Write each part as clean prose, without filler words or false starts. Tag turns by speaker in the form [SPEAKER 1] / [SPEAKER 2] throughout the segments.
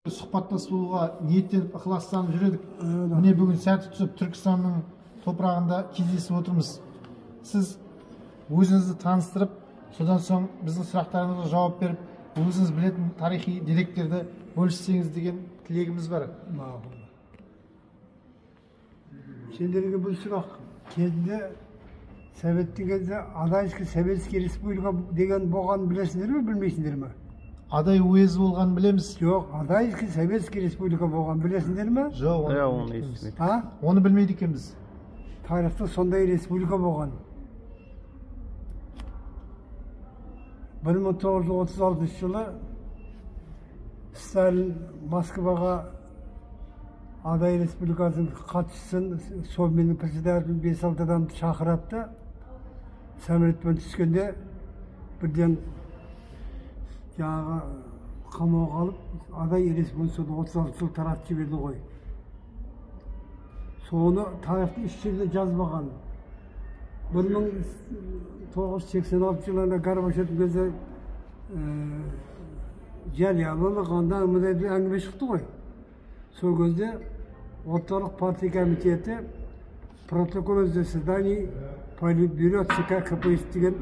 [SPEAKER 1] Сұхбаттасуға ниеттеніп ықыластанып жүредік. Міне бүгін сәті түсіп Түркістанның топырағында кездесіп отырмыз. Сіз өзіңізді таныстырып, содан соң біздің сұрақтарымызға жауап беріп, өзіңіз білетін тарихи деректерді бөліссеңіз деген тілегіміз бар.
[SPEAKER 2] Сендерге бұл сұрақ кезінде Советтің кезде Адайский Советский Республика деген болған білесіңдер ме, білмейсіңдер ме?
[SPEAKER 1] Адай уезі болған білеміз.
[SPEAKER 2] Жоқ, Адайский Советский Республика болған білесіңдер ме?
[SPEAKER 1] Жоқ,
[SPEAKER 3] оны естімедік.
[SPEAKER 1] Оны білмейді екенбіз.
[SPEAKER 2] Тарихта сондай республика болған. 1936 жылы Сталин Москваға Адай Республикасының хатшысын, Совменің председателін 5-6 адамды шақыратты. Самолетпен түскенде бірден жаңағы қамауға алып, Адай Республикасында 36 жыл таратып жіберді ғой. Соны тарихты еш жерде жазбаған. 1986 жылында Горбачевтың кезі жарияланғанда мындай әңгіме шықты ғой. Сол кезде орталық партия комитеті протокол заседаний политбюро ЦК КПСС деген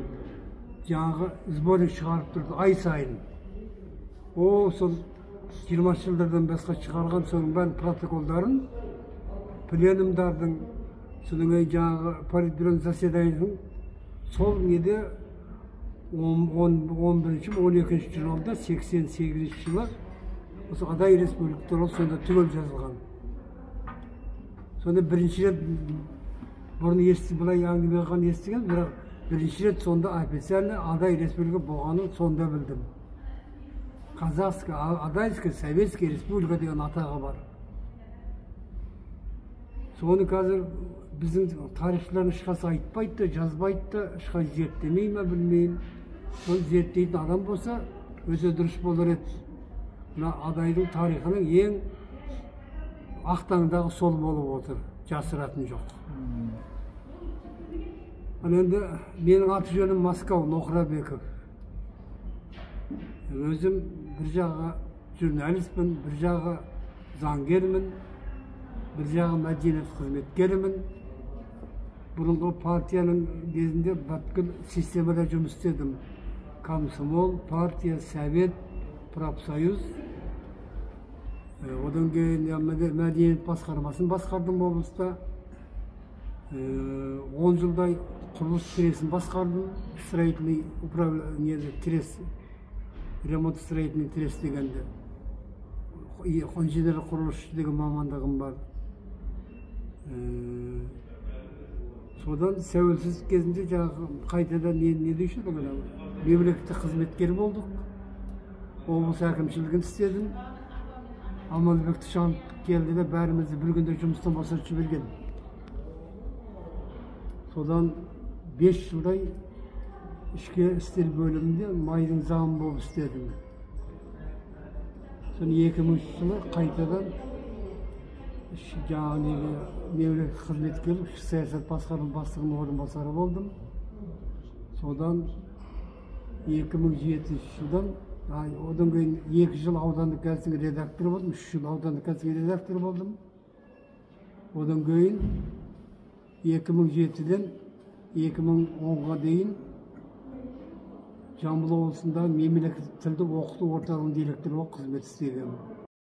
[SPEAKER 2] жаңағы сборник шығарып тұрды ай сайын. Ол сол 20 жылдардан басқа шығарған соның бәрін протоколдарын пленумдардың содан кейін жаңағы политбюро заседаниесінің сол неде 11-12 жылында 88 жылы осы Адай Республика туралы сонда түгел жазылған. Сонда бірінші рет бұрын былай әңгіме қылған естіген, бірақ бірінші рет сонда официально Адай Республика болғанын сонда білдім. Казахский, Адайский, Советский Республика деген атағы бар. Соны қазір біздің тарихшылар ешқасы айтпайды, жазбайды, ешқай зерттемей ме білмеймін. Соны зерттейтін адам болса, өзі дұрыс болар еді. Адайдың тарихының ең ақтаңдағы сол болып отыр, жасыратын жоқ. Енді менің аты жөнім Москва Ноқрабеков. Өзім бір жағы журналистпін, бір жағы заңгермін, бір жағы мәдениет қызметкерімін. Бұрынғы партияның кезінде бүткіл системада жұмыс істедім. Комсомол, партия, совет, профсоюз. Одан кейін мәдениет басқармасын басқардым облыста. 10 жылдай құрылыс тресін басқардым. Строительный ремонт строительный трес дегенде. Инженер құрылысшы деген мамандығым бар. Содан сәуелсіз кезінде қайтадан не дейші мемлекеттік қызметкер болдық. Облыс әкімшілігін істедім. Аманбек Тышанов келді де бәрімізді бір күнде жұмыстан босатып жіберген. Содан 5 жылдай ішкі істер бөлімінде майдың замы болып істедім. Соны 2000 жылы қайтадан мемлекеттік қызметкер, саясат басқарма бастығының орынбасары болдым. Содан 2007 жылдан одан кейін 2 жыл аудандық газеттің редакторы болдым, 3 жыл аудандық газеттің редакторы болдым. Одан кейін 2007-ден 2010-ға дейін Жамбыл облысында мемлекеттік тілді оқыту орталығының директоры болып қызмет істеген.